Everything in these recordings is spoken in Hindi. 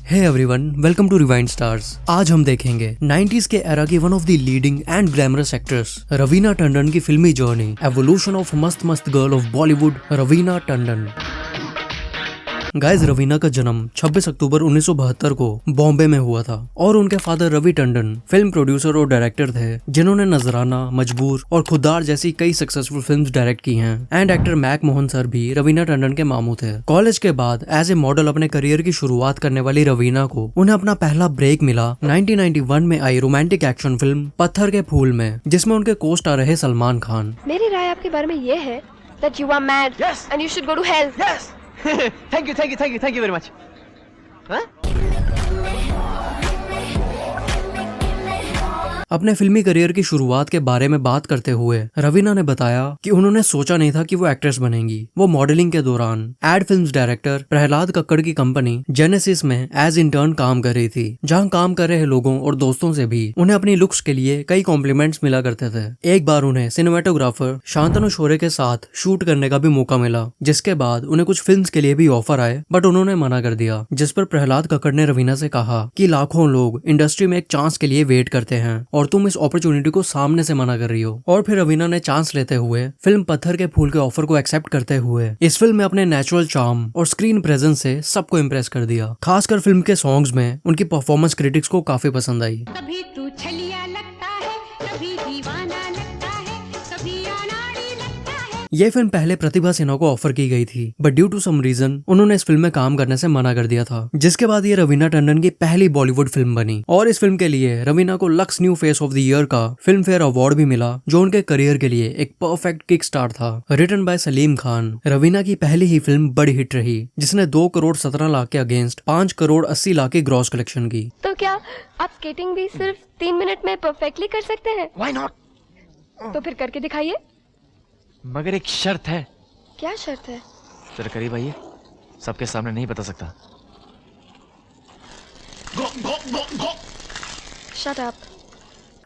Hey everyone, welcome to rewind stars. आज हम देखेंगे 90s के एरा की one of the leading and glamorous actress Raveena Tandon की फिल्मी journey, evolution of Mast Mast girl of Bollywood Raveena Tandon. Guys, Raveena का जन्म 26 अक्टूबर 1972 को बॉम्बे में हुआ था और उनके father Ravi Tandon film producer और डायरेक्टर थे जिन्होंने नजराना, मजबूर और खुदार जैसी कई सक्सेसफुल फिल्म्स डायरेक्ट की हैं। And actor Mac Mohan sir भी रवीना टंडन के मामू थे। कॉलेज के बाद एज ए मॉडल अपने करियर की शुरुआत करने वाली रवीना को उन्हें अपना पहला ब्रेक मिला 1991 में आई रोमांटिक एक्शन फिल्म पत्थर के फूल में, जिसमें उनके को स्टार रहे सलमान खान। मेरी राय आपके बारे में ये है that you are mad and you should go to hell. Yes. Thank you very much. Huh? अपने फिल्मी करियर की शुरुआत के बारे में बात करते हुए रवीना ने बताया कि उन्होंने सोचा नहीं था कि वो एक्ट्रेस बनेंगी। वो मॉडलिंग के दौरान ad films director Prahlad Kakkar की कंपनी जेनेसिस में एज इंटर्न काम कर रही थी, जहां काम कर रहे लोगों और दोस्तों से भी उन्हें अपनी लुक्स के लिए कई कॉम्प्लीमेंट्स मिला करते थे। एक बार उन्हें सिनेमेटोग्राफर शांतनु शोरे के साथ शूट करने का भी मौका मिला, जिसके बाद उन्हें कुछ फिल्म्स के लिए भी ऑफर आए, बट उन्होंने मना कर दिया। जिस पर प्रहलाद कक्कड़ ने रवीना से कहा कि लाखों लोग इंडस्ट्री में एक चांस के लिए वेट करते हैं और तुम इस अपॉर्चुनिटी को सामने से मना कर रही हो। और फिर रवीना ने चांस लेते हुए फिल्म पत्थर के फूल के ऑफर को एक्सेप्ट करते हुए इस फिल्म में अपने नेचुरल चार्म और स्क्रीन प्रेजेंस से सबको इम्प्रेस कर दिया। खासकर फिल्म के सॉन्ग्स में उनकी परफॉर्मेंस क्रिटिक्स को काफी पसंद आई। कभी तू छलिया लगता है, कभी दीवाना लगता है, कभी अनाड़ी लगता है। ये फिल्म पहले प्रतिभा सिन्हा को ऑफर की गई थी, but due to some reason उन्होंने इस फिल्म में काम करने से मना कर दिया था। जिसके बाद ये रवीना टंडन की पहली बॉलीवुड फिल्म बनी और इस फिल्म के लिए रवीना को lux new face of the year का फिल्म फेयर अवार्ड भी मिला, जो उनके करियर के लिए एक परफेक्ट किक स्टार्ट था। रिटन बाय सलीम खान, रवीना की पहली ही फिल्म बड़ी हिट रही, जिसने 2 करोड़ 17 लाख के अगेंस्ट 5 करोड़ 80 लाख की ग्रॉस कलेक्शन की। तो क्या आप स्केटिंग भी सिर्फ 3 मिनट में परफेक्टली कर सकते हैं? Why not? तो फिर करके दिखाइए। मगर एक शर्त है। क्या शर्त है? जरा करीब आइए, सबके सामने नहीं बता सकता। Shut up.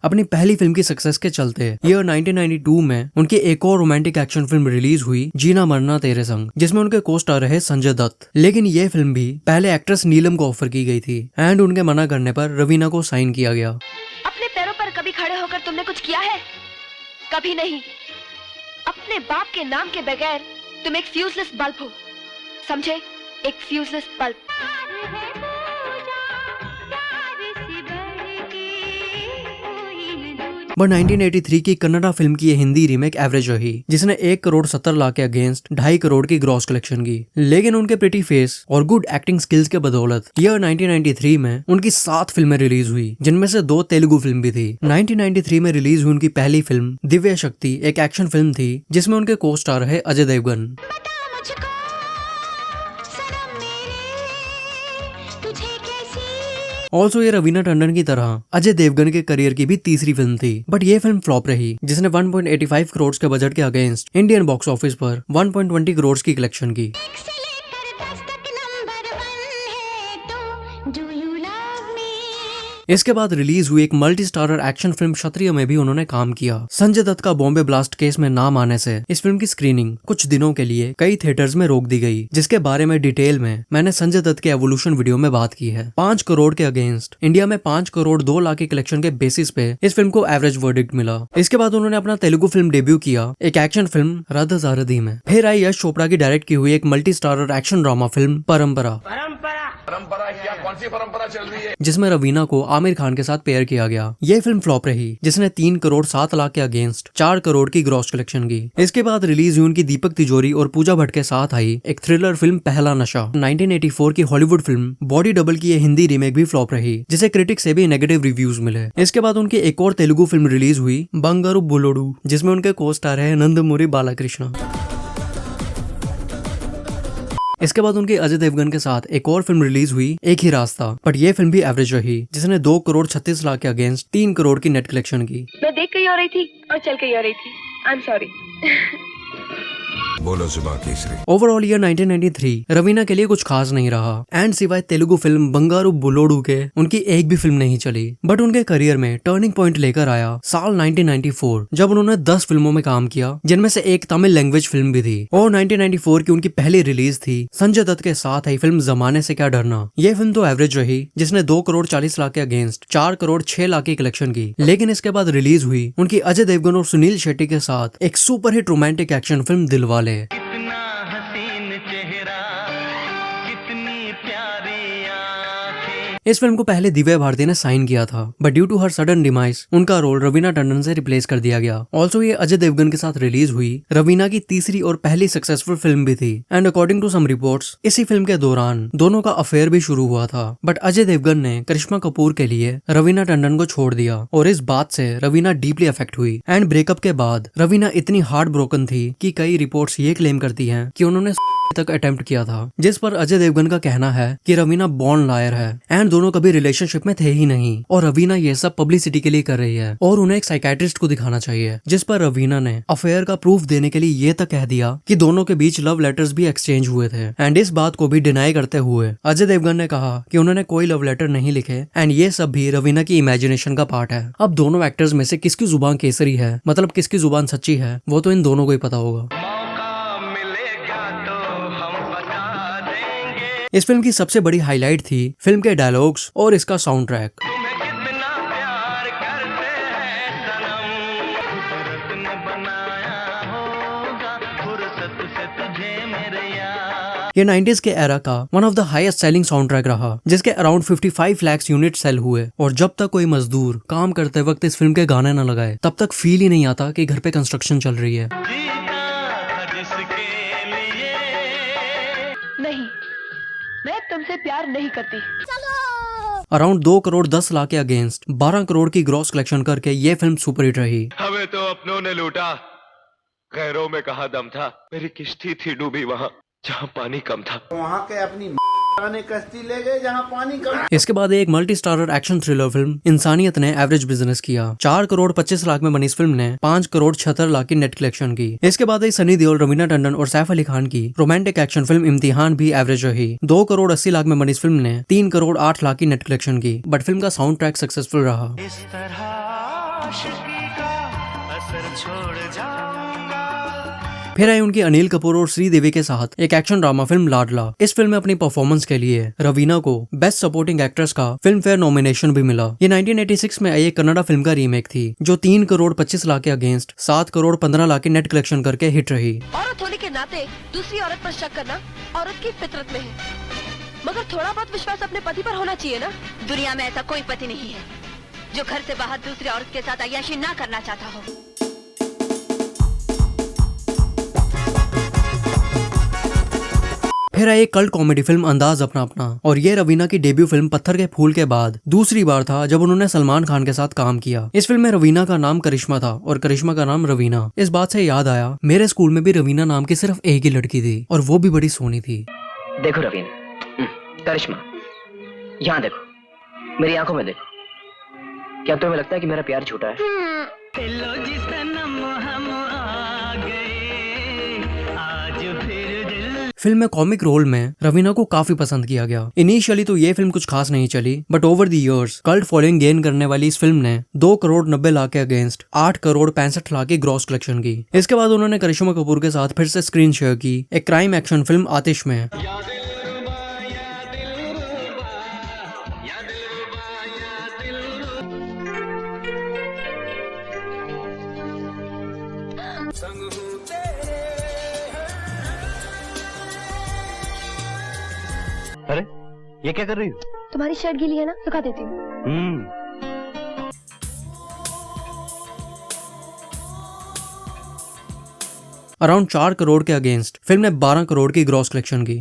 अपनी पहली फिल्म की सक्सेस के चलते ईयर 1992 में उनकी एक और रोमांटिक एक्शन फिल्म रिलीज हुई, जीना मरना तेरे संग, जिसमें उनके को स्टार रहे संजय दत्त। लेकिन ये फिल्म भी पहले एक्ट्रेस नीलम को ऑफर की गई थी एंड उनके मना करने पर रवीना को साइन किया गया। अपने पैरों पर कभी खड़े होकर तुमने कुछ किया है? कभी नहीं। अपने बाप के नाम के बगैर तुम एक फ्यूजलेस बल्ब हो, समझे? एक फ्यूजलेस बल्ब। बट 1983 की कन्नड़ा फिल्म की ये हिंदी रीमेक एवरेज रही, जिसने 1 करोड़ 70 लाख के अगेंस्ट 2.5 करोड़ की ग्रॉस कलेक्शन की। लेकिन उनके प्रिटी फेस और गुड एक्टिंग स्किल्स के बदौलत ईयर 1993 में उनकी 7 फिल्में रिलीज हुई, जिनमें से 2 तेलुगु फिल्म भी थी। 1993 में रिलीज हुई उनकी पहली फिल्म दिव्य शक्ति एक एक्शन फिल्म थी, जिसमें उनके को स्टार रहे अजय देवगन। ऑल्सो ये रवीना टंडन की तरह अजय देवगन के करियर की भी तीसरी फिल्म थी, बट ये फिल्म फ्लॉप रही, जिसने 1.85 करोड़ के बजट के अगेंस्ट इंडियन बॉक्स ऑफिस पर 1.20 करोड़ की कलेक्शन की। इसके बाद रिलीज हुई एक मल्टी स्टारर एक्शन फिल्म क्षत्रिय में भी उन्होंने काम किया। संजय दत्त का बॉम्बे ब्लास्ट केस में नाम आने से इस फिल्म की स्क्रीनिंग कुछ दिनों के लिए कई थिएटर्स में रोक दी गई, जिसके बारे में डिटेल में मैंने संजय दत्त के एवोल्यूशन वीडियो में बात की है। 5 करोड़ के अगेंस्ट इंडिया में 5 करोड़ 2 लाख की कलेक्शन के बेसिस पे इस फिल्म को एवरेज वर्डिक्ट मिला। इसके बाद उन्होंने अपना तेलुगु फिल्म डेब्यू किया एक एक्शन फिल्म राधा जारदी में। फिर आई यश चोपड़ा की डायरेक्ट की हुई एक multi starrer action drama film परंपरा, क्या कौन सी परंपरा चल रही है, जिसमें रवीना को आमिर खान के साथ पेयर किया गया। यह फिल्म फ्लॉप रही, जिसने 3 करोड़ 7 लाख के अगेंस्ट 4 करोड़ की ग्रॉस कलेक्शन की। इसके बाद रिलीज हुई उनकी दीपक तिजोरी और पूजा भट्ट के साथ आई एक थ्रिलर फिल्म पहला नशा। 1984 की हॉलीवुड फिल्म बॉडी डबल की यह हिंदी रीमेक भी फ्लॉप रही, जिसे क्रिटिक से भी नेगेटिव रिव्यूज मिले। इसके बाद उनकी एक और तेलुगु फिल्म रिलीज हुई बंगारू बुलोडू, जिसमें उनके को स्टार है नंदमुरी बालाकृष्ण। इसके बाद उनकी अजय देवगन के साथ एक और फिल्म रिलीज हुई एक ही रास्ता, बट ये फिल्म भी एवरेज रही, जिसने 2 करोड़ 36 लाख के अगेंस्ट 3 करोड़ की नेट कलेक्शन की। मैं देख कहीं और रही थी और चल कहीं और रही थी। I am sorry. बोलो जुबान केसरी। ओवरऑल ईयर 1993 रवीना के लिए कुछ खास नहीं रहा एंड सिवाय तेलुगु फिल्म बंगारू बुलोडू के उनकी एक भी फिल्म नहीं चली। बट उनके करियर में टर्निंग पॉइंट लेकर आया साल 1994 जब उन्होंने 10 फिल्मों में काम किया, जिनमें से एक तमिल लैंग्वेज फिल्म भी थी। और 1994 की उनकी पहली रिलीज थी संजय दत्त के साथ आई फिल्म जमाने से क्या डरना। ये फिल्म तो एवरेज रही, जिसने 2 करोड़ 40 लाख के अगेंस्ट 4 करोड़ 6 लाख की कलेक्शन की। लेकिन इसके बाद रिलीज हुई उनकी अजय देवगन और सुनील शेट्टी के साथ एक superhit romantic action film Dilwale. इस फिल्म को पहले दिव्या भारती ने साइन किया था, but due to her sudden demise उनका रोल रवीना टंडन से रिप्लेस कर दिया गया। ऑल्सो ये अजय देवगन के साथ रिलीज हुई रवीना की तीसरी और पहली सक्सेसफुल फिल्म भी थी। And according to some reports इसी फिल्म के दौरान दोनों का अफेयर भी शुरू हुआ था। बट अजय देवगन ने करिश्मा कपूर के लिए रवीना टंडन को छोड़ दिया और इस बात से रवीना डीपली अफेक्ट हुई। एंड ब्रेकअप के बाद रवीना इतनी हार्ट ब्रोकन थी कि कई रिपोर्ट्स ये क्लेम करती हैं कि उन्होंने तक अटेम्प्ट किया था, जिस पर अजय देवगन का कहना है कि रवीना बॉर्न लायर है एंड दोनों कभी रिलेशनशिप में थे ही नहीं और रवीना ये सब पब्लिसिटी के लिए कर रही है और उन्हें एक साइकेट्रिस्ट को दिखाना चाहिए। जिस पर रवीना ने अफेयर का प्रूफ देने के लिए ये तक कह दिया कि दोनों के बीच लव लेटर्स भी एक्सचेंज हुए थे। एंड इस बात को भी डिनाई करते हुए अजय देवगन ने कहा कि उन्होंने कोई लव लेटर नहीं लिखे एंड ये सब भी रवीना की इमेजिनेशन का पार्ट है। अब दोनों एक्टर्स में से किसकी जुबान केसरी है, मतलब किसकी जुबान सच्ची है, वो तो इन दोनों को ही पता होगा। इस फिल्म की सबसे बड़ी हाईलाइट थी फिल्म के डायलॉग्स और इसका साउंड ट्रैक। ये 90s के एरा का one of the highest selling sound track रहा, जिसके अराउंड 55 लाख यूनिट सेल हुए। और जब तक कोई मजदूर काम करते वक्त इस फिल्म के गाने न लगाए तब तक फील ही नहीं आता कि घर पे कंस्ट्रक्शन चल रही है। नहीं, मैं तुमसे प्यार नहीं करती। अराउंड 2 करोड़ 10 लाख के अगेंस्ट 12 करोड़ की ग्रॉस कलेक्शन करके ये फिल्म सुपरहिट रही। हमें तो अपनों ने लूटा, गैरों में कहा दम था। मेरी किश्ती थी डूबी वहाँ जहाँ पानी कम था। वहाँ के अपनी ने कश्ती ले गए जहाँ पानी कम। इसके बाद एक multi starrer action thriller film इंसानियत ने एवरेज बिजनेस किया। 4 करोड़ 25 लाख में बनी इस फिल्म ने 5 करोड़ 76 लाख की नेट कलेक्शन की। इसके बाद एक सनी देओल, रवीना टंडन और सैफ अली खान की रोमांटिक एक्शन फिल्म इम्तिहान भी एवरेज रही। 2 करोड़ 80 लाख में बनी इस फिल्म ने 3 करोड़ 8 लाख की नेट कलेक्शन की। बट फिल्म का साउंड ट्रैक सक्सेसफुल रहा। इस तरह आशिकी का असर छोड़ जाऊंगा। फिर आई उनकी अनिल कपूर और श्रीदेवी के साथ एक एक्शन ड्रामा फिल्म लाडला। इस फिल्म में अपनी परफॉर्मेंस के लिए रवीना को बेस्ट सपोर्टिंग एक्ट्रेस का फिल्म फेयर नॉमिनेशन भी मिला। ये 1986 में आई एक कन्नड़ा फिल्म का रीमेक थी जो 3 करोड़ 25 लाख के अगेंस्ट 7 करोड़ 15 लाख की नेट कलेक्शन करके हिट रही। औरत होने के नाते दूसरी औरत पर शक करना औरत की फितरत में है, मगर थोड़ा बहुत विश्वास अपने पति पर होना चाहिए ना। दुनिया में ऐसा कोई पति नहीं है जो घर से बाहर दूसरी औरत के साथ अय्याशी ना करना चाहता हो। फिर आई एक कल्ट कॉमेडी फिल्म अंदाज अपना अपना, और ये रवीना की डेब्यू फिल्म पत्थर के फूल के बाद दूसरी बार था जब उन्होंने सलमान खान के साथ काम किया। इस फिल्म में रवीना का नाम करिश्मा था और करिश्मा का नाम रवीना। इस बात से याद आया, मेरे स्कूल में भी रवीना नाम की सिर्फ एक ही लड़की थी और वो भी बड़ी सोनी थी। देखो रवीना, करिश्मा, यहाँ देखो, मेरी आंखों में देखो। क्या तुम्हें लगता है कि मेरा प्यार झूठा है? फिल्म में कॉमिक रोल में रवीना को काफी पसंद किया गया। इनिशियली तो ये फिल्म कुछ खास नहीं चली, but over the years cult following gain करने वाली इस फिल्म ने 2 करोड़ 90 लाख के अगेंस्ट 8 करोड़ 65 लाख की ग्रॉस कलेक्शन की। इसके बाद उन्होंने करिश्मा कपूर के साथ फिर से स्क्रीन शेयर की एक क्राइम एक्शन फिल्म आतिश में। अरे ये क्या कर रही हो? तुम्हारी शर्ट गीली है ना, सुखा देती हूँ। अराउंड 4 करोड़ के अगेंस्ट फिल्म ने 12 करोड़ की ग्रॉस कलेक्शन की।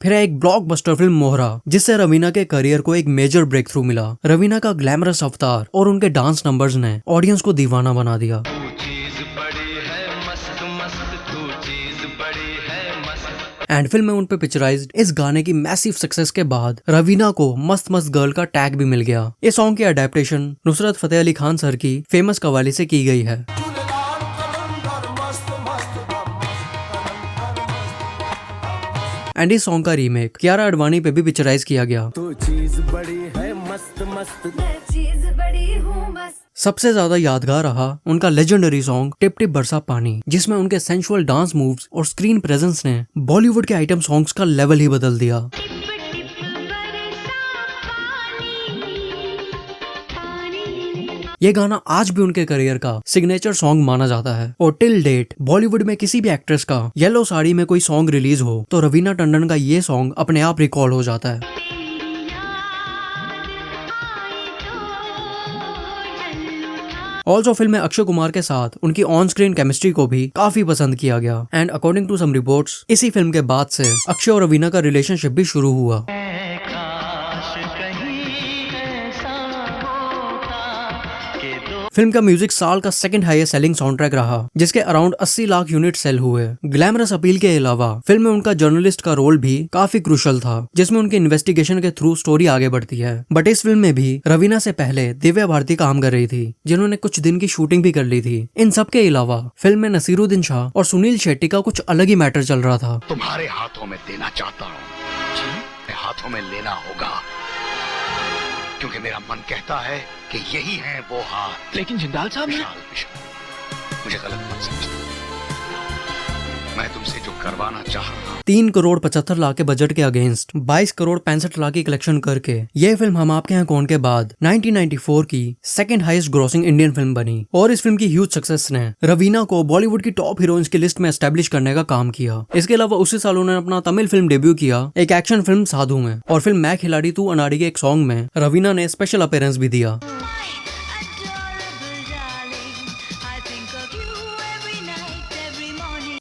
फिर एक ब्लॉकबस्टर फिल्म मोहरा, जिससे रवीना के करियर को एक मेजर ब्रेक थ्रू मिला। रवीना का ग्लैमरस अवतार और उनके डांस नंबर्स ने ऑडियंस को दीवाना बना दिया। तू चीज बड़ी है मस्त मस्त, तू चीज बड़ी एंड फिल्म में उन पे पिक्चराइज्ड इस गाने की मैसिव सक्सेस के बाद रवीना को मस्त मस्त गर्ल का टैग भी मिल गया। इस सॉन्ग की अडेप्टेशन नुसरत फतेह अली खान सर की फेमस कव्वाली से की गई है। एंड इस सॉन्ग का रीमेक कियारा अडवाणी पे भी पिक्चराइज किया गया। तो चीज बड़ी है मस्त मस्त, सबसे ज्यादा यादगार रहा उनका लेजेंडरी सॉन्ग टिप टिप बरसा पानी, जिसमें उनके सेंसुअल डांस मूव्स और स्क्रीन प्रेजेंस ने बॉलीवुड के आइटम सॉन्ग्स का लेवल ही बदल दिया। ये गाना आज भी उनके करियर का सिग्नेचर सॉन्ग माना जाता है और टिल डेट बॉलीवुड में किसी भी एक्ट्रेस का येलो साड़ी में कोई सॉन्ग रिलीज हो तो रवीना टंडन का ये सॉन्ग अपने आप रिकॉर्ड हो जाता है। ऑल्सो फिल्म में अक्षय कुमार के साथ उनकी ऑन स्क्रीन केमिस्ट्री को भी काफी पसंद किया गया। And according to some reports इसी फिल्म के बाद से अक्षय और रवीना का रिलेशनशिप भी शुरू हुआ। फिल्म का म्यूजिक साल का second highest selling sound track रहा, जिसके अराउंड 80 लाख यूनिट सेल हुए। ग्लैमरस अपील के अलावा फिल्म में उनका जर्नलिस्ट का रोल भी काफी क्रूशल था, जिसमें उनके इन्वेस्टिगेशन के थ्रू स्टोरी आगे बढ़ती है। बट इस फिल्म में भी रवीना से पहले दिव्या भारती काम कर रही थी, जिन्होंने कुछ दिन की शूटिंग भी कर ली थी। इन सब के अलावा फिल्म में नसीरुद्दीन शाह और सुनील शेट्टी का कुछ अलग ही मैटर चल रहा था। तुम्हारे हाथों में देना चाहता हूँ, हाथों में लेना होगा, क्योंकि मेरा मन कहता है कि यही है वो हाथ। लेकिन जिंदाल साहब मुझे गलत मत समझना, मैं तुमसे जो करवाना चाह रहा हूँ 3 करोड़ 75 लाख के बजट के अगेंस्ट 22 करोड़ 65 लाख की कलेक्शन करके ये फिल्म हम आपके यहाँ कौन के बाद 1994 की second highest grossing Indian film बनी। और इस फिल्म की ह्यूज सक्सेस ने रवीना को बॉलीवुड की टॉप हीरोइंस की लिस्ट में एस्टेब्लिश करने का काम किया। इसके अलावा उसी साल उन्होंने अपना तमिल फिल्म डेब्यू किया एक एक्शन फिल्म साधु में, और फिल्म मैं खिलाड़ी तू अनाड़ी के एक सॉन्ग में रवीना ने स्पेशल अपीयरेंस भी दिया।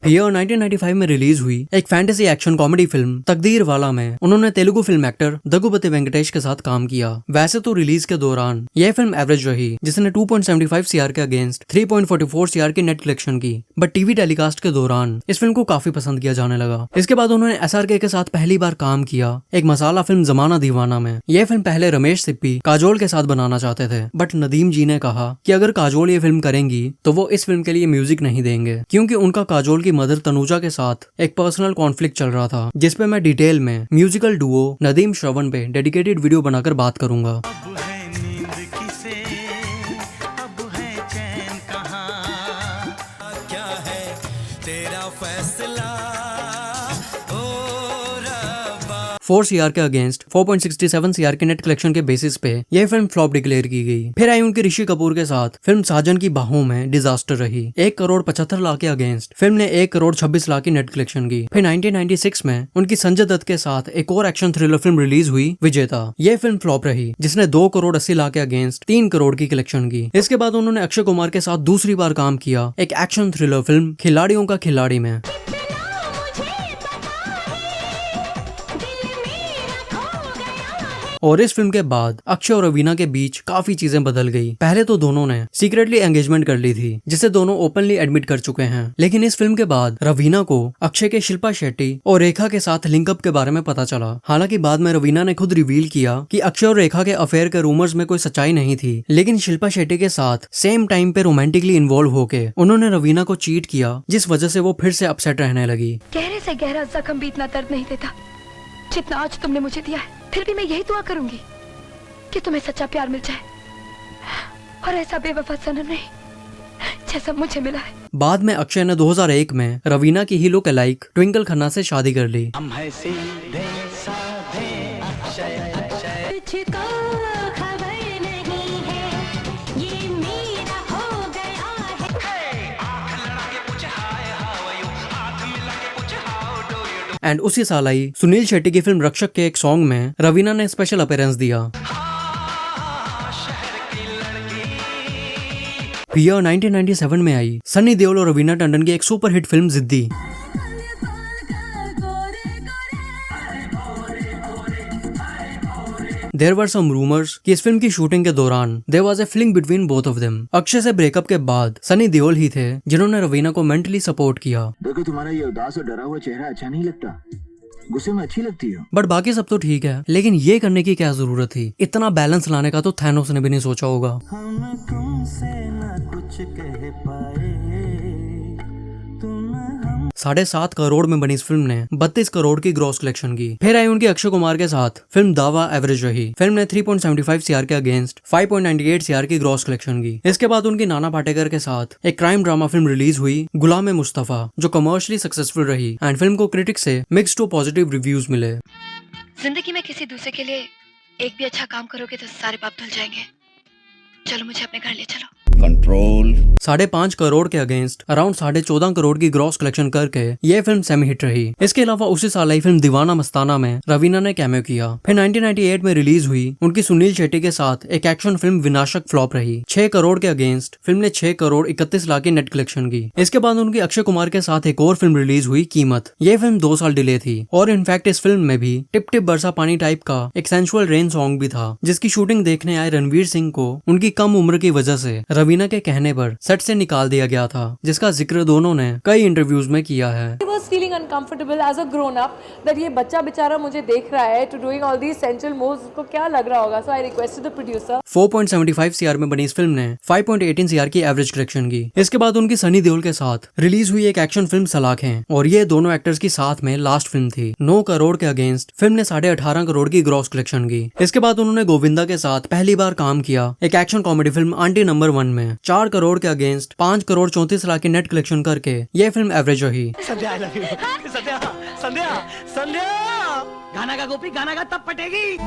ईयर 1995 में रिलीज हुई एक फैंटेसी एक्शन कॉमेडी फिल्म तकदीर वाला में उन्होंने तेलुगु फिल्म एक्टर दगुपति वेंकटेश के साथ काम किया। वैसे तो रिलीज के दौरान यह फिल्म एवरेज रही, जिसने 2.75 सीआर के अगेंस्ट 3.44 सीआर की नेट कलेक्शन की, बट टीवी टेलीकास्ट के दौरान इस फिल्म को काफी पसंद किया जाने लगा। इसके बाद उन्होंने SRK के साथ पहली बार काम किया एक मसाला फिल्म जमाना दीवाना में। यह फिल्म पहले रमेश सिप्पी काजोल के साथ बनाना चाहते थे, बट नदीम जी ने कहा कि अगर काजोल ये फिल्म करेंगी तो वो इस फिल्म के लिए म्यूजिक नहीं देंगे, क्योंकि उनका काजोल की मदर तनुजा के साथ एक पर्सनल कॉन्फ्लिक्ट चल रहा था, जिसपे मैं डिटेल में म्यूजिकल डुओ नदीम श्रवण पे डेडिकेटेड वीडियो बनाकर बात करूंगा। फोर सीआर के अगेंस्ट 4.67 सीआर के नेट कलेक्शन के बेसिस पे यह फिल्म फ्लॉप डिक्लेयर की गई। फिर आई उनकी ऋषि कपूर के साथ फिल्म साजन की बाहों में डिजास्टर रही। 1 करोड़ 75 लाख के अगेंस्ट फिल्म ने 1 करोड़ 26 लाख की नेट कलेक्शन की। फिर 1996 में उनकी संजय दत्त के साथ एक और एक्शन थ्रिलर फिल्म रिलीज हुई विजेता। यह फिल्म फ्लॉप रही, जिसने 2 करोड़ 80 लाख के अगेंस्ट 3 करोड़ की कलेक्शन की। इसके बाद उन्होंने अक्षय कुमार के साथ दूसरी बार काम किया एक एक्शन थ्रिलर फिल्म खिलाड़ियों का खिलाड़ी में। और इस फिल्म के बाद अक्षय और रवीना के बीच काफी चीजें बदल गई। पहले तो दोनों ने सीक्रेटली एंगेजमेंट कर ली थी, जिसे दोनों ओपनली एडमिट कर चुके हैं। लेकिन इस फिल्म के बाद रवीना को अक्षय के शिल्पा शेट्टी और रेखा के साथ लिंकअप के बारे में पता चला। हालांकि बाद में रवीना ने खुद रिवील किया कि अक्षय और रेखा के अफेयर के रूमर्स में कोई सच्चाई नहीं थी, लेकिन शिल्पा शेट्टी के साथ सेम टाइम पे रोमांटिकली इन्वॉल्व होके उन्होंने रवीना को चीट किया, जिस वजह से वो फिर से अपसेट रहने लगी। गहरे से गहरा जख्म भी इतना दर्द नहीं देता जितना आज तुमने मुझे दिया है। फिर भी मैं यही दुआ करूंगी कि तुम्हें सच्चा प्यार मिल जाए और ऐसा बेवफा सनम नहीं जैसा मुझे मिला है। बाद में अक्षय ने 2001 में रवीना की ही लुक अलाइक ट्विंकल खन्ना से शादी कर ली। एंड उसी साल आई सुनील शेट्टी की फिल्म रक्षक के एक सॉन्ग में रवीना ने स्पेशल अपीयरेंस दिया। ईयर 1997 में आई सनी देओल और रवीना टंडन की एक superhit film Ziddi. There were some rumours कि इस फिल्म की शूटिंग के दौरान there was a feeling between both of them. Akshay से ब्रेकअप के बाद सनी देओल ही थे जिन्होंने रवीना को मेंटली सपोर्ट किया। देखो तुम्हारा ये उदास और डरा हुआ चेहरा अच्छा नहीं लगता, गुस्से में अच्छी लगती हो। बट बाकी सब तो ठीक है, लेकिन ये करने की क्या जरूरत थी? इतना बैलेंस लाने का तो थैनोस ने भी नहीं सोचा होगा। हम तुमसे ना कुछ कह पाए, तुम हम 7.5 करोड़ में बनी इस फिल्म ने 32 करोड़ की ग्रॉस कलेक्शन की। फिर आई उनकी अक्षय कुमार के साथ फिल्म दावा एवरेज रही। फिल्म ने 3.75 सीआर के अगेंस्ट 5.98 सीआर की ग्रॉस कलेक्शन की। इसके बाद उनकी नाना पाटेकर के साथ एक क्राइम ड्रामा फिल्म रिलीज हुई गुलाम मुस्तफा, जो कमर्शियली सक्सेसफुल रही एंड फिल्म को क्रिटिक्स से मिक्स्ड टू पॉजिटिव रिव्यूज मिले। जिंदगी में किसी दूसरे के लिए एक भी अच्छा काम करोगे तो सारे पाप धुल जाएंगे। चलो मुझे अपने घर ले चलो। कंट्रोल 5.5 करोड़ के अगेंस्ट अराउंड 14.5 करोड़ की ग्रॉस कलेक्शन करके ये फिल्म सेमी हिट रही। इसके अलावा उसी साल आई फिल्म दीवाना मस्ताना में रवीना ने कैमियो किया। फिर 1998 में रिलीज हुई उनकी सुनील शेट्टी के साथ एक एक्शन फिल्म विनाशक फ्लॉप रही। 6 करोड़ के अगेंस्ट फिल्म ने 6 करोड़ 31 लाख की नेट कलेक्शन की। इसके बाद उनकी अक्षय कुमार के साथ एक और फिल्म रिलीज हुई कीमत। ये फिल्म 2 साल डिले थी और इनफैक्ट इस फिल्म में भी टिप टिप बरसा पानी टाइप का एक सेंसुअल रेन सॉन्ग भी था, जिसकी शूटिंग देखने आए रणवीर सिंह को उनकी कम उम्र की वजह से रवीना के कहने पर सेट से निकाल दिया गया था, जिसका जिक्र दोनों ने कई इंटरव्यूज में किया है। I was feeling uncomfortable as a grown up that ये बच्चा बेचारा मुझे देख रहा है to doing all these sensual moves, उसको क्या लग रहा होगा। So I requested the producer। 4.75 CR में बनी इस फिल्म ने 5.18 सीआर की एवरेज कलेक्शन की। इसके बाद उनकी सनी देओल के साथ रिलीज हुई एक एक्शन फिल्म सलाखें, और ये दोनों एक्टर्स की साथ में लास्ट फिल्म थी। 9 करोड़ के अगेंस्ट फिल्म ने 18.5 करोड़ की ग्रॉस कलेक्शन की। इसके बाद उन्होंने गोविंदा के साथ पहली बार काम किया एक action comedy film aunty number 1 में। 4 करोड़ के अगेंस्ट 5 करोड़ 34 लाख की नेट कलेक्शन करके ये फिल्म एवरेज रही। संध्या संध्या संध्या संध्या गाना का गोपी गाना का तब पटेगी।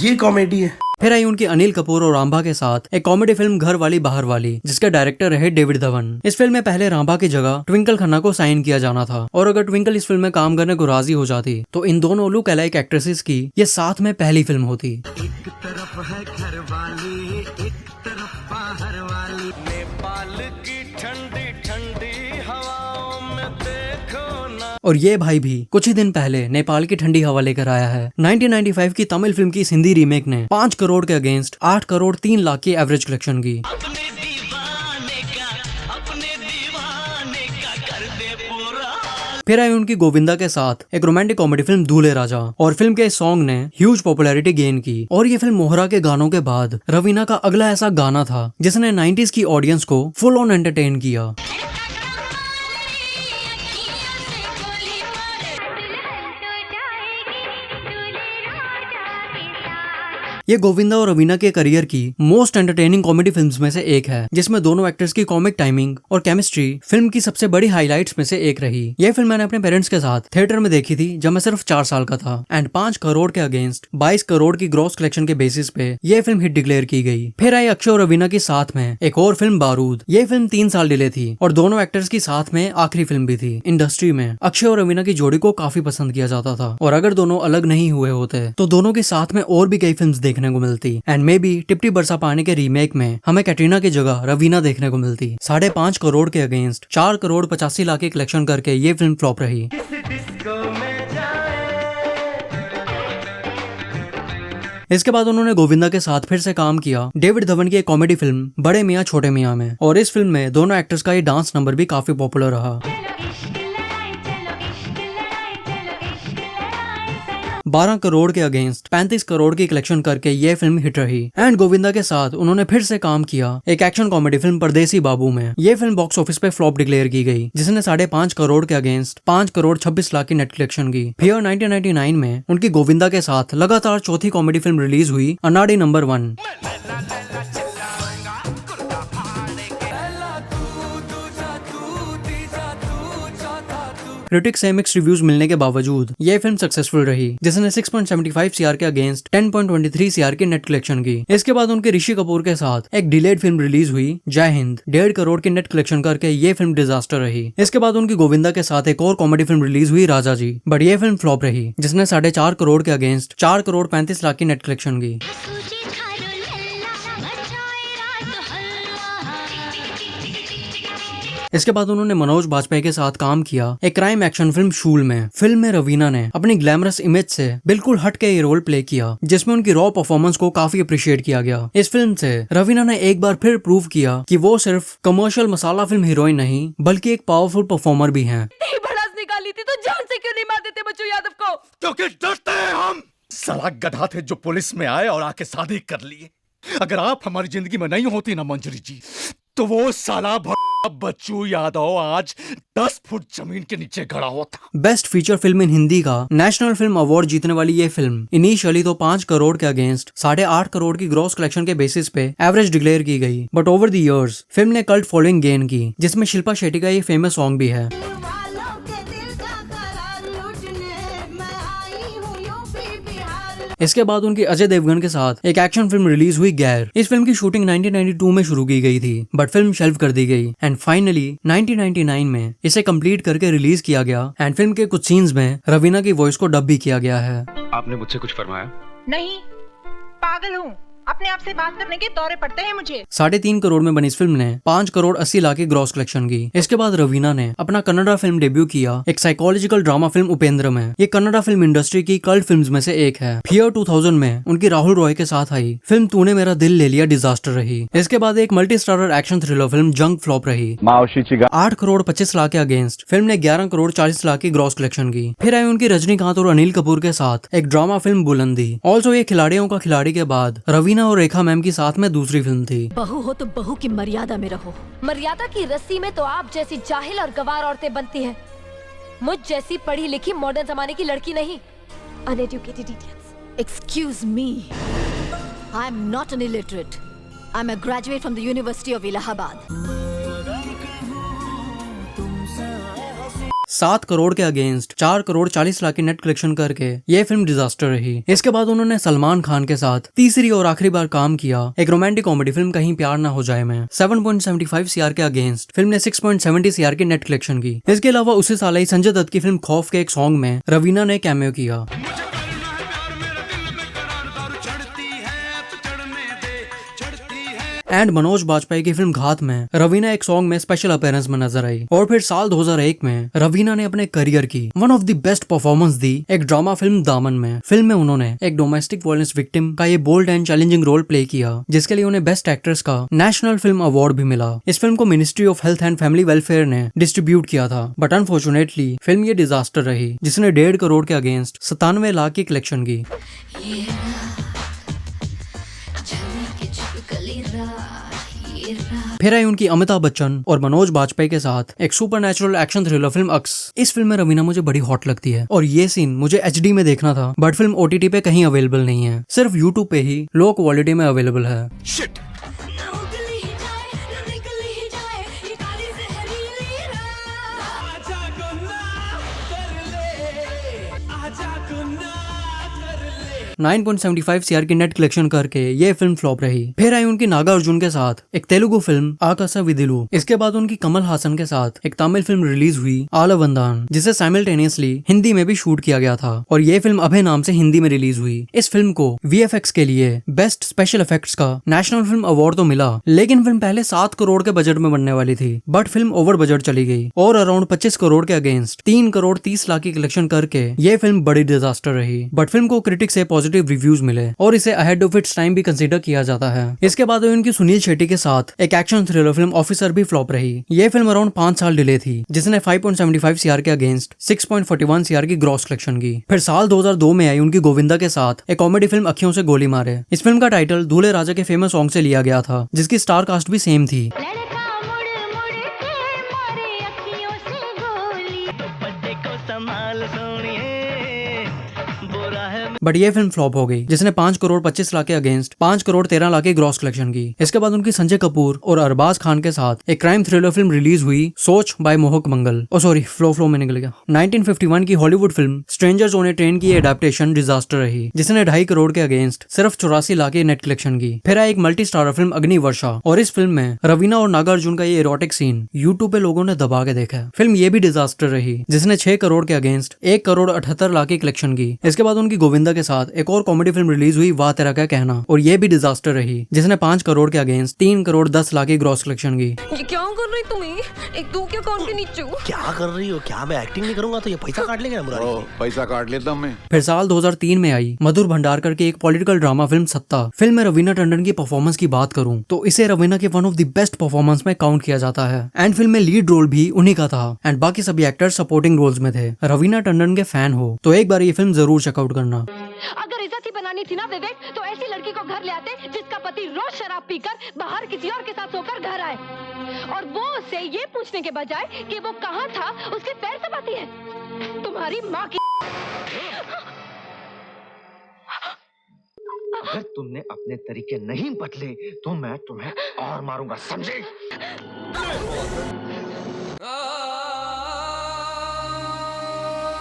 ये कॉमेडी है। फिर आई उनकी अनिल कपूर और रांभा के साथ एक कॉमेडी फिल्म घर वाली बाहर वाली, जिसके डायरेक्टर रहे डेविड धवन। इस फिल्म में पहले रांभा की जगह ट्विंकल खन्ना को साइन किया जाना था, और अगर ट्विंकल इस फिल्म में काम करने को राजी हो जाती तो इन दोनों लुक अलाइक एक्ट्रेसेस की ये साथ में पहली फिल्म होती। एक तरफ है घर वाली, एक तरफ बाहर वाली। नेपाल की ठंडी ठंडी हवाओं में देखो ना। और ये भाई भी कुछ ही दिन पहले नेपाल की ठंडी हवा लेकर आया है। 1995 की तमिल फिल्म की हिंदी रीमेक ने 5 करोड़ के अगेंस्ट 8 करोड़ 3 लाख की एवरेज कलेक्शन की। अपने दीवाने का कर दे पूरा। फिर आई उनकी गोविंदा के साथ एक रोमांटिक कॉमेडी फिल्म दूल्हे राजा, और फिल्म के इस सॉन्ग ने ह्यूज पॉपुलैरिटी गेन की। और ये फिल्म मोहरा के गानों के बाद रवीना का अगला ऐसा गाना था जिसने 90s की ऑडियंस को फुल ऑन एंटरटेन किया। ये गोविंदा और रवीना के करियर की मोस्ट एंटरटेनिंग कॉमेडी फिल्म्स में से एक है, जिसमें दोनों एक्टर्स की कॉमिक टाइमिंग और केमिस्ट्री फिल्म की सबसे बड़ी हाइलाइट्स में से एक रही। यह फिल्म मैंने अपने पेरेंट्स के साथ थिएटर में देखी थी जब मैं सिर्फ 4 साल का था, एंड 5 करोड़ के अगेंस्ट 22 करोड़ की ग्रॉस कलेक्शन के बेसिस पे यह फिल्म हिट डिक्लेयर की गई। फिर आई अक्षय और रवीना के साथ में एक और फिल्म बारूद। ये फिल्म 3 साल डिले थी और दोनों एक्टर्स की साथ में आखिरी फिल्म भी थी। इंडस्ट्री में अक्षय और रवीना की जोड़ी को काफी पसंद किया जाता था, और अगर दोनों अलग नहीं हुए होते तो दोनों के साथ में और भी कई फिल्म देखने को मिलती, एंड मे बी टिप्टी बरसा पानी के रीमेक में हमें कैटरीना की जगह रवीना देखने को मिलती। 5.5 करोड़ के अगेंस्ट 4 करोड़ 85 लाख की कलेक्शन करके ये फिल्म फ्लॉप रही। इसके बाद उन्होंने गोविंदा के साथ फिर से काम किया डेविड धवन की एक कॉमेडी फिल्म बड़े मियाँ छोटे मियाँ में, और इस फिल्म में दोनों एक्टर्स का ये डांस नंबर भी काफी पॉपुलर रहा। 12 करोड़ के अगेंस्ट 35 करोड़ की कलेक्शन करके ये फिल्म हिट रही। एंड गोविंदा के साथ उन्होंने फिर से काम किया एक एक्शन कॉमेडी फिल्म परदेसी बाबू में। ये फिल्म बॉक्स ऑफिस पे फ्लॉप डिक्लेयर की गई, जिसने 5.5 करोड़ के अगेंस्ट 5 करोड़ 26 लाख की नेट कलेक्शन की। फिर 1999 में उनकी गोविंदा के साथ लगातार चौथी कॉमेडी फिल्म रिलीज हुई अनाड़ी नंबर 1। क्रिटिक्स से मिक्स्ड रिव्यूज मिलने के बावजूद ये फिल्म सक्सेसफुल रही, जिसने 6.75 सीआर के अगेंस्ट 10.23 सीआर की नेट कलेक्शन की। इसके बाद उनके ऋषि कपूर के साथ एक डिलेड फिल्म रिलीज हुई जय हिंद। 1.5 करोड़ की नेट कलेक्शन करके ये फिल्म डिजास्टर रही। इसके बाद उनकी गोविंदा के साथ एक और कॉमेडी फिल्म रिलीज हुई राजा जी, बट ये फिल्म फ्लॉप रही, जिसने 4.5 करोड़ के अगेंस्ट 4 करोड़ 35 लाख की नेट कलेक्शन की। इसके बाद उन्होंने मनोज बाजपेयी के साथ काम किया एक क्राइम एक्शन फिल्म शूल में। फिल्म में रवीना ने अपनी ग्लैमरस इमेज से बिल्कुल हट के ये रोल प्ले किया, जिसमें उनकी रॉ परफॉर्मेंस को काफी अप्रिशिएट किया गया। इस फिल्म से रवीना ने एक बार फिर प्रूव किया कि वो सिर्फ कमर्शियल मसाला फिल्म हीरोइन नहीं बल्कि एक पावरफुल परफॉर्मर भी हैं। भड़ास निकाली थी तो जान से क्यों नहीं मार देते बच्चू यादव को? क्योंकि डरते हैं हम। साला गधा थे जो पुलिस में आए और आके शादी कर लिए। अगर आप हमारी जिंदगी में नहीं होती ना मंजरी जी, तो वो साला बच्चू यादव आज 10 फुट जमीन के नीचे गड़ा होता। Best feature film in Hindi का नेशनल फिल्म अवार्ड जीतने वाली ये फिल्म इनिशियली तो 5 करोड़ के अगेंस्ट 8.5 करोड़ की ग्रॉस कलेक्शन के बेसिस पे एवरेज डिक्लेयर की गई, but over the years film ने कल्ट फॉलोइंग गेन की, जिसमें शिल्पा शेट्टी का ये फेमस सॉन्ग भी है। इसके बाद उनकी अजय देवगन के साथ एक एक्शन फिल्म रिलीज हुई गैर। इस फिल्म की शूटिंग 1992 में शुरू की गई थी, बट फिल्म शेल्व कर दी गई एंड फाइनली 1999 में इसे कंप्लीट करके रिलीज किया गया एंड फिल्म के कुछ सीन्स में रवीना की वॉइस को डब भी किया गया है। आपने मुझसे कुछ फरमाया? नहीं, पागल हूँ, अपने आप से बात करने के दौरे पड़ते हैं मुझे। 3.5 करोड़ में बनी इस फिल्म ने 5 करोड़ 80 लाख की ग्रॉस कलेक्शन की। इसके बाद रवीना ने अपना कन्नड़ा फिल्म डेब्यू किया एक साइकोलॉजिकल ड्रामा फिल्म उपेंद्र में। ये कन्नड़ा फिल्म इंडस्ट्री की कल्ट फिल्म्स में से एक है। फियर 2000 में उनकी राहुल रॉय के साथ आई फिल्म तूने मेरा दिल ले लिया डिजास्टर रही। इसके बाद एक multi starrer action thriller film जंग फ्लॉप रही। 8 करोड़ 25 लाख के अगेंस्ट फिल्म ने 11 करोड़ 40 लाख की ग्रॉस कलेक्शन की। फिर आई उनकी रजनीकांत और अनिल कपूर के साथ एक ड्रामा फिल्म बुलंदी। ऑल्सो ये खिलाड़ियों का खिलाड़ी के बाद रवीना और रेखा मैम की साथ में दूसरी फिल्म थी। बहू हो तो बहू की मर्यादा में रहो। मर्यादा की रस्सी में तो आप जैसी जाहिल और गवार औरतें बनती हैं। मुझ जैसी पढ़ी लिखी मॉडर्न जमाने की लड़की नहीं, uneducated idiots. Excuse me, I am not an illiterate, I am a graduate from the university of Allahabad. 7 crore के अगेंस्ट 4 करोड़ 40 लाख की नेट कलेक्शन करके ये फिल्म डिजास्टर रही। इसके बाद उन्होंने सलमान खान के साथ तीसरी और आखिरी बार काम किया एक रोमांटिक कॉमेडी फिल्म कहीं प्यार ना हो जाए में। 7.75 CR के अगेंस्ट फिल्म ने 6.70 CR की नेट कलेक्शन की। इसके अलावा उसी साल ही संजय दत्त की फिल्म खौफ के एक सॉन्ग में रवीना ने कैमियो किया। एंड मनोज बाजपेयी की फिल्म घात में रवीना एक सॉन्ग में स्पेशल अपीयरेंस में नजर आई। और फिर साल 2001 में रवीना ने अपने करियर की one of the best performance दी एक ड्रामा फिल्म दामन में। फिल्म में उन्होंने एक डोमेस्टिक वायलेंस विक्टिम का ये bold and challenging role play किया, जिसके लिए उन्हें बेस्ट एक्ट्रेस का नेशनल फिल्म अवार्ड भी मिला। इस फिल्म को ministry of health and family welfare ने डिस्ट्रीब्यूट किया था, बट अनफॉर्चुनेटली फिल्म ये डिजास्टर रही, जिसने 1.5 करोड़ के अगेंस्ट 97 लाख की कलेक्शन की। फिर आई उनकी अमिताभ बच्चन और मनोज बाजपेयी के साथ एक सुपरनैचुरल एक्शन थ्रिलर फिल्म अक्स। इस फिल्म में रवीना मुझे बड़ी हॉट लगती है और ये सीन मुझे HD में देखना था, बट फिल्म OTT पे कहीं अवेलेबल नहीं है, सिर्फ YouTube पे ही लो क्वालिटी में अवेलेबल है। $9.75 CR की नेट कलेक्शन करके ये फिल्म फ्लॉप रही। फिर आई उनकी नागा अर्जुन के साथ एक तेलुगु फिल्म आकाशा विदिलु। इसके बाद उनकी कमल हासन के साथ एक तमिल फिल्म रिलीज हुई आलवंदान, जिसे साइमल्टेनियसली हिंदी में भी शूट किया गया था और ये फिल्म अभय नाम से हिंदी में रिलीज हुई। इस फिल्म को VFX के लिए बेस्ट स्पेशल इफेक्ट्स का नेशनल फिल्म अवार्ड तो मिला, लेकिन फिल्म पहले 7 करोड़ के बजट में बनने वाली थी, बट फिल्म ओवर बजट चली गई और अराउंड 25 करोड़ के अगेंस्ट 3 करोड़ 30 लाख की कलेक्शन करके ये फिल्म बड़ी डिजास्टर रही। बट फिल्म को क्रिटिक से पॉजिटिव रिव्यूज मिले और इसे अहेड ऑफ इट्स टाइम भी कंसीडर किया जाता है। इसके बाद उनकी सुनील शेट्टी के साथ एक एक्शन थ्रिलर फिल्म ऑफिसर भी फ्लॉप रही। ये फिल्म अराउंड 5 साल डिले थी, जिसने 5.75 CR के अगेंस्ट 6.41 CR की ग्रॉस कलेक्शन की। फिर साल 2002 में आई उनकी गोविंदा के साथ एक कॉमेडी फिल्म अखियों से गोली मारे। इस फिल्म का टाइटल दूल्हे राजा के फेमस सॉन्ग से लिया गया था, जिसकी स्टार कास्ट भी सेम थी। बट ये फिल्म फ्लॉप हो गई, जिसने 5 करोड़ 25 लाख के अगेंस्ट 5 करोड़ 13 लाख की ग्रॉस कलेक्शन की। इसके बाद उनकी संजय कपूर और अरबाज खान के साथ एक क्राइम थ्रिलर फिल्म रिलीज हुई सोच बाय मोहक मंगल। फ्लो में निकल गया। 1951 की Hollywood film strangers on A train की एडेप्टेशन डिजास्टर रही, जिसने 2.5 करोड़ के अगेंस्ट सिर्फ 84 लाख की नेट कलेक्शन की। फिर आई एक मल्टी स्टारर फिल्म अग्निवर्षा और इस फिल्म में रवीना और नागार्जुन का ये इरोटिक सीन यूट्यूब पे लोगों ने दबा के देखा। फिल्म ये भी डिजास्टर रही, जिसने 6 करोड़ के अगेंस्ट 1 करोड़ 78 लाख की कलेक्शन की। इसके बाद उनकी गोविंदा गोविंदा के साथ एक और कॉमेडी फिल्म रिलीज हुई, वाह तेरा क्या कहना, और ये भी डिजास्टर रही, जिसने 5 करोड़ के अगेंस्ट 3 करोड़ 10 लाख की ग्रॉस कलेक्शन की। ये क्या कर रही तुम्हें? एक दो के अकाउंट के नीचे क्या कर रही हो? क्या मैं एक्टिंग नहीं करूंगा तो ये पैसा काट लेंगे मुरारी? पैसा काट लेता मैं। फिर साल 2003 में आई मधुर भंडारकर की एक पॉलिटिकल ड्रामा फिल्म सत्ता। फिल्म में रवीना टंडन की परफॉर्मेंस की बात करूं तो इसे रवीना के one of the best performance में काउंट किया जाता है। एंड फिल्म में लीड रोल भी उन्हीं का था एंड बाकी सभी एक्टर्स सपोर्टिंग रोल्स में थे। रवीना टंडन के फैन हो तो एक बार ये फिल्म जरूर चेकआउट करना। अगर इज्जत ही बनानी थी ना विवेक, तो ऐसी लड़की को घर ले आते जिसका पति रोज शराब पीकर बाहर किसी और के साथ सोकर घर आए, और वो उससे ये पूछने के बजाय कि वो कहाँ था उसके पैर दबाती है। तुम्हारी माँ की। अगर तुमने अपने तरीके नहीं बदले तो मैं तुम्हें और मारूंगा, समझे?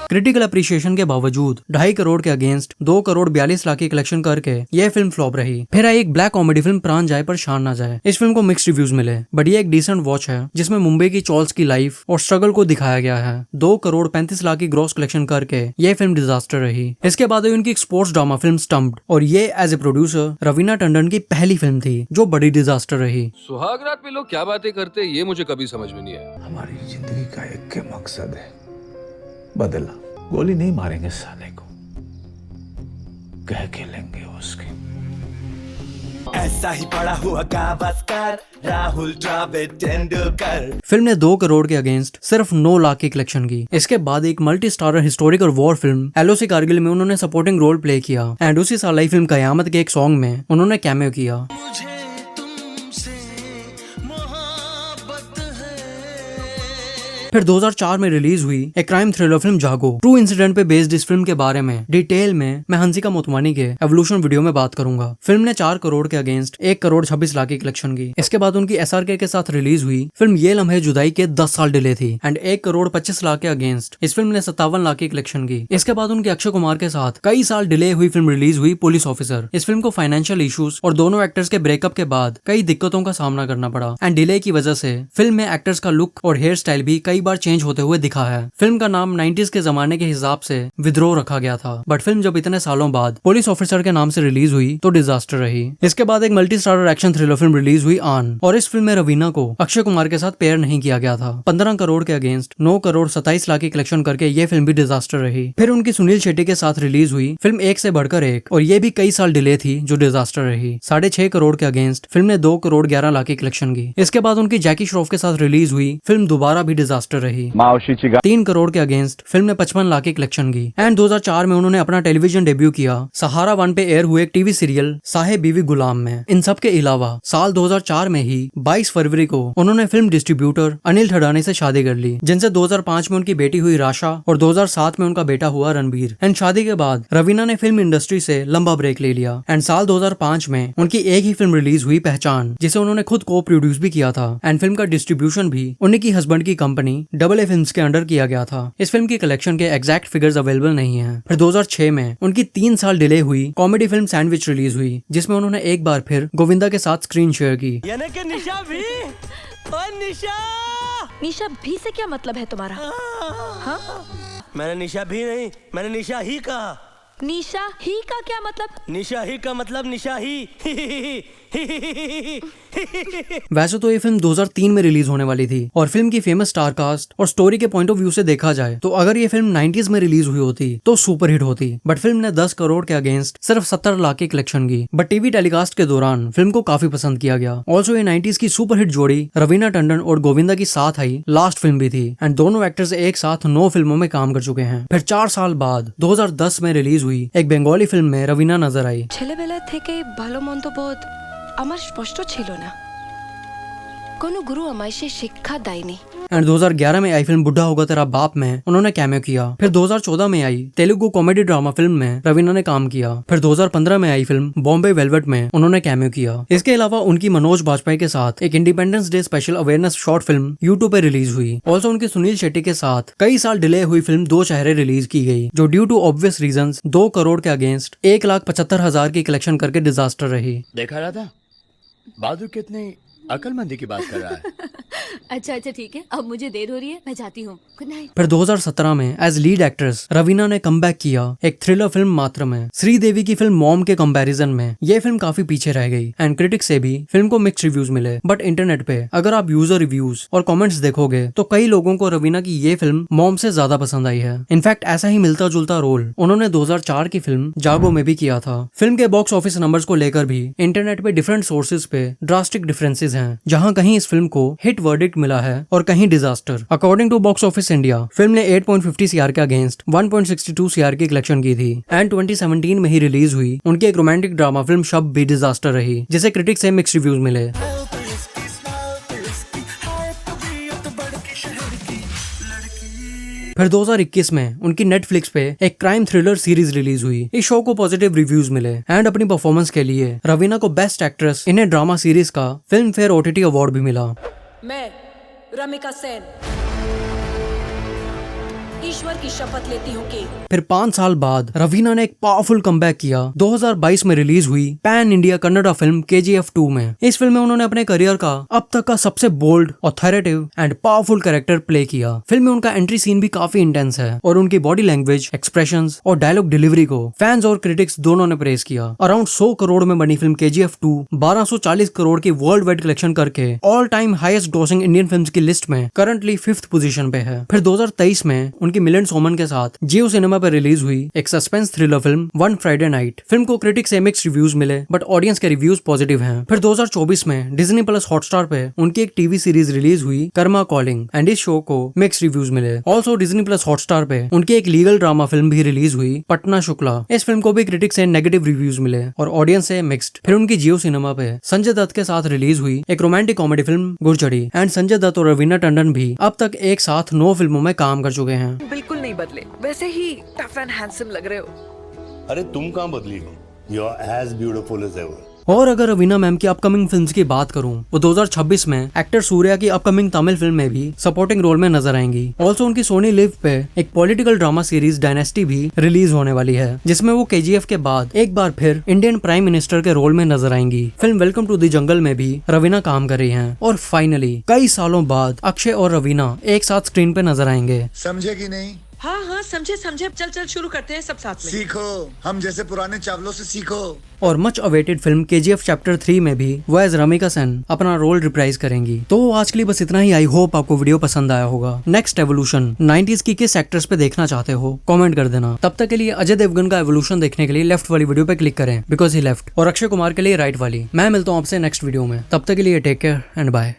क्रिटिकल अप्रिशिएशन के बावजूद 2.5 करोड़ के अगेंस्ट 2 करोड़ 42 लाख की कलेक्शन करके यह फिल्म फ्लॉप रही। फिर आई एक ब्लैक कॉमेडी फिल्म प्राण जाए पर शान ना जाए। इस फिल्म को मिक्स्ड रिव्यूज मिले, बट ये एक डिसेंट वॉच है जिसमें मुंबई की चॉल्स की लाइफ और स्ट्रगल को दिखाया गया है। 2 करोड़ 35 लाख की ग्रॉस कलेक्शन करके यह फिल्म डिजास्टर रही। इसके बाद उनकी एक स्पोर्ट्स ड्रामा फिल्म स्टम्प्ड, और ये as a producer Raveena Tandon की पहली फिल्म थी जो बड़ी डिजास्टर रही। सुहाग रात में लोग क्या बातें करते ये मुझे कभी समझ में नहीं आया। हमारी जिंदगी का एक के मकसद है बदला। गोली नहीं मारेंगे साले को, कह के लेंगे उसके। ऐसा ही पड़ा हुआ गावस्कर, राहुल द्रविड़ तेंदुलकर। फिल्म ने 2 करोड़ के अगेंस्ट सिर्फ 9 लाख की कलेक्शन की। इसके बाद एक multi starrer historical war film LOC Kargil में उन्होंने सपोर्टिंग रोल प्ले किया एंड उसी साल आई फिल्म कयामत के एक सॉन्ग में उन्होंने कैमियो किया। फिर 2004 में रिलीज हुई एक क्राइम थ्रिलर फिल्म जागो। ट्रू इंसिडेंट पे बेस्ड इस फिल्म के बारे में डिटेल में मैं हंसिका मोतवानी के एवोल्यूशन वीडियो में बात करूंगा। फिल्म ने 4 करोड़ के अगेंस्ट 1 करोड़ 26 लाख की कलेक्शन की। इसके बाद उनकी एसआरके के साथ रिलीज हुई फिल्म ये लम्हे जुदाई के 10 साल डिले थी एंड 1 करोड़ 25 लाख के अगेंस्ट इस फिल्म ने 57 लाख की कलेक्शन की। इसके बाद उनके अक्षय कुमार के साथ कई साल डिले हुई फिल्म रिलीज हुई पुलिस ऑफिसर। इस फिल्म को फाइनेंशियल इश्यूज और दोनों एक्टर्स के ब्रेकअप के बाद कई दिक्कतों का सामना करना पड़ा एंड डिले की वजह से फिल्म में एक्टर्स का लुक और हेयर स्टाइल भी कई बार चेंज होते हुए दिखा है। फिल्म का नाम 90s के जमाने के हिसाब से विद्रोह रखा गया था, बट फिल्म जब इतने सालों बाद पुलिस ऑफिसर के नाम से रिलीज हुई तो डिजास्टर रही। इसके बाद एक multi starrer action thriller film release हुई आन, और इस फिल्म में रवीना को अक्षय कुमार के साथ पेयर नहीं किया गया था। 15 करोड़ के अगेंस्ट 9 करोड़ 27 लाख की कलेक्शन करके ये फिल्म भी डिजास्टर रही। फिर उनकी सुनील शेट्टी के साथ रिलीज हुई फिल्म एक से बढ़कर एक, और ये भी कई साल डिले थी जो डिजास्टर रही। 6.5 करोड़ के अगेंस्ट फिल्म ने 2 करोड़ 11 लाख की कलेक्शन की। इसके बाद उनकी जैकी श्रॉफ के साथ रिलीज हुई फिल्म दोबारा भी डिजास्टर रही। 3 करोड़ के अगेंस्ट फिल्म ने 55 लाख की कलेक्शन की। एंड 2004 में उन्होंने अपना टेलीविजन डेब्यू किया सहारा 1 पे एयर हुए एक टीवी सीरियल साहेब बीवी गुलाम में। इन सब के अलावा साल 2004 में ही 22 फरवरी को उन्होंने फिल्म डिस्ट्रीब्यूटर अनिल ठडानी से शादी कर ली, जिनसे 2005 में उनकी बेटी हुई राशा और 2007 में उनका बेटा हुआ रणबीर। एंड शादी के बाद रवीना ने फिल्म इंडस्ट्री से लंबा ब्रेक ले लिया एंड साल 2005 में उनकी एक ही फिल्म रिलीज हुई पहचान, जिसे उन्होंने खुद को प्रोड्यूस भी किया था एंड फिल्म का डिस्ट्रीब्यूशन भी उन्हीं की हस्बैंड की कंपनी AA फिल्म्स के अंडर किया गया था। इस फिल्म की कलेक्शन के एग्जैक्ट फिगर्स अवेलेबल नहीं हैं। फिर 2006 में उनकी 3 साल डिले हुई कॉमेडी फिल्म सैंडविच रिलीज हुई, जिसमें उन्होंने एक बार फिर गोविंदा के साथ स्क्रीन शेयर की। यानी कि निशा भी और निशा भी से क्या मतलब है तुम्हारा? हाँ? मैंने निशा भी नहीं, मैंने निशा ही कहा। निशा ही का क्या मतलब? निशा ही का मतलब निशा ही। वैसे तो ये फिल्म 2003 में रिलीज होने वाली थी, और फिल्म की फेमस स्टार कास्ट और स्टोरी के पॉइंट ऑफ व्यू से देखा जाए तो अगर ये फिल्म 90s में रिलीज हुई होती तो सुपर हिट होती, बट फिल्म ने 10 करोड़ के अगेंस्ट सिर्फ 70 लाख की कलेक्शन की। बट टीवी टेलीकास्ट के दौरान फिल्म को काफी पसंद किया गया। ऑल्सो ये 90s की सुपर हिट जोड़ी रवीना टंडन और गोविंदा की साथ आई लास्ट फिल्म भी थी एंड दोनों एक्टर्स एक साथ 9 फिल्मों में काम कर चुके हैं। फिर 4 साल बाद 2010 में रिलीज हुई एक बंगाली फिल्म में रवीना नजर आई। ছেলেবেলা থেকে ভালো মন্দ বোধ আমার স্পষ্ট ছিল না, কোনো গুরু আমায় সে শিক্ষা দেয়নি। एंड 2011 में आई फिल्म बुढ़ा होगा तेरा बाप में उन्होंने कैमियो किया। फिर 2014 में आई तेलुगु कॉमेडी ड्रामा फिल्म में रवीना ने काम किया। फिर 2015 में आई फिल्म बॉम्बे वेलवेट में उन्होंने कैमियो किया। इसके अलावा उनकी मनोज बाजपेयी के साथ एक independence day special awareness short film YouTube पे रिलीज हुई। ऑल्सो उनकी सुनील शेट्टी के साथ कई साल डिले हुई फिल्म दो चेहरे रिलीज की गई, जो due to obvious reasons 2 crore के अगेंस्ट 1,75,000 की कलेक्शन करके डिजास्टर रही। देखा राधा, बहादुर कितनी अकलमंदी की बात कर रहा है। अच्छा अच्छा ठीक है, अब मुझे देर हो रही है, मैं जाती हूँ। Good night. फिर 2017 में एज लीड एक्ट्रेस रवीना ने कमबैक किया एक थ्रिलर फिल्म मात्र में। श्रीदेवी की फिल्म मॉम के कंपैरिजन में ये फिल्म काफी पीछे रह गई एंड क्रिटिक्स से भी फिल्म को मिक्स्ड रिव्यूज मिले। बट इंटरनेट पे अगर आप यूजर रिव्यूज और कमेंट्स देखोगे तो कई लोगों को रवीना की ये फिल्म मॉम से ज्यादा पसंद आई है। इनफैक्ट ऐसा ही मिलता जुलता रोल उन्होंने 2004 की फिल्म जागो में भी किया था। फिल्म के बॉक्स ऑफिस नंबर्स को लेकर भी इंटरनेट पे डिफरेंट सोर्सेज पे ड्रास्टिक डिफरेंसेस हैं, जहां कहीं इस फिल्म को हिट वर्डिक्ट मिला है और कहीं disaster. According to box office India film ने 8.50 सीआर के अगेंस्ट 1.62 सीआर की कलेक्शन की थी एंड 2017 में ही रिलीज हुई उनकी एक रोमांटिक ड्रामा फिल्म शब भी डिजास्टर रही, जिसे क्रिटिक्स से मिक्स्ड रिव्यूज मिले। फिर 2021 में उनकी नेटफ्लिक्स पे एक क्राइम थ्रिलर सीरीज रिलीज हुई। इस शो को पॉजिटिव रिव्यूज मिले एंड अपनी परफॉर्मेंस के लिए रवीना को best actress in A drama series का फिल्म फेयर OTT अवार्ड भी मिला। मैं रमिका सेन ईश्वर की शपथ लेती हूँ कि फिर 5 साल बाद रवीना ने एक पावरफुल कमबैक किया। 2022 में रिलीज हुई pan India Kannada film KGF 2 में। इस फिल्म में उन्होंने अपने करियर का अब तक का सबसे bold, authoritative and powerful character play किया। फिल्म में उनका एंट्री सीन भी काफी इंटेंस है और उनकी बॉडी लैंग्वेज, एक्सप्रेशंस और डायलॉग डिलीवरी को फैंस और क्रिटिक्स दोनों ने प्रेज किया। अराउंड 100 करोड़ में बनी फिल्म KGF 2 1240 करोड़ की वर्ल्ड वाइड कलेक्शन करके all time highest grossing Indian films की लिस्ट में करंटली 5th पोजीशन पे है। फिर 2023 में उनकी मिलन सोमन के साथ जियो सिनेमा पर रिलीज हुई एक suspense thriller film one Friday night. Film को क्रिटिक्स से मिक्स्ड रिव्यूज मिले बट ऑडियंस के रिव्यूज पॉजिटिव हैं। फिर 2024 में डिज्नी प्लस हॉटस्टार पे उनकी एक टीवी सीरीज रिलीज हुई कर्मा कॉलिंग एंड इस शो को मिक्स्ड रिव्यूज मिले। ऑल्सो डिज्नी प्लस हॉटस्टार पे उनकी एक लीगल ड्रामा फिल्म भी रिलीज हुई पटना शुक्ला। इस फिल्म को भी क्रिटिक्स से नेगेटिव रिव्यूज मिले और ऑडियंस से मिक्स्ड। फिर उनकी जियो सिनेमा पे संजय दत्त के साथ रिलीज हुई एक रोमांटिक कॉमेडी फिल्म गुरचड़ी एंड संजय दत्त और रवीना टंडन भी अब तक एक साथ 9 फिल्मों में काम कर चुके हैं। बिल्कुल नहीं बदले, वैसे ही टफ एंड हैंडसम लग रहे हो। अरे तुम कहाँ बदली हो? You are as beautiful as ever. और अगर रवीना मैम की अपकमिंग फिल्म्स की बात करूं, वो 2026 में एक्टर सूर्या की अपकमिंग तमिल फिल्म में भी सपोर्टिंग रोल में नजर आएंगी। ऑल्सो उनकी सोनी लिव पे एक पॉलिटिकल ड्रामा सीरीज डायनेस्टी भी रिलीज होने वाली है, जिसमें वो KGF के बाद एक बार फिर इंडियन प्राइम मिनिस्टर के रोल में नजर आएंगी। Film welcome to the jungle में भी रवीना काम कर रही हैं। और फाइनली कई सालों बाद अक्षय और रवीना एक साथ स्क्रीन पे नजर आएंगे। समझे कि नहीं? हाँ हाँ समझे समझे, चल चल शुरू करते हैं सब साथ में। सीखो, हम जैसे पुराने चावलों से सीखो। और much awaited film KGF chapter 3 में भी वो एज रमिका सेन अपना रोल रिप्राइज करेंगी। तो आज के लिए बस इतना ही। आई होप आपको वीडियो पसंद आया होगा। नेक्स्ट एवोल्यूशन 90s की किस एक्ट्रेस पे देखना चाहते हो कमेंट कर देना। तब तक के लिए अजय देवगन का एवोल्यूशन देखने के लिए लेफ्ट वाली वीडियो पे क्लिक करें बिकॉज ही लेफ्ट, और अक्षय कुमार के लिए राइट वाली। मैं मिलता हूँ आपसे नेक्स्ट वीडियो में। तब तक के लिए टेक केयर एंड बाय।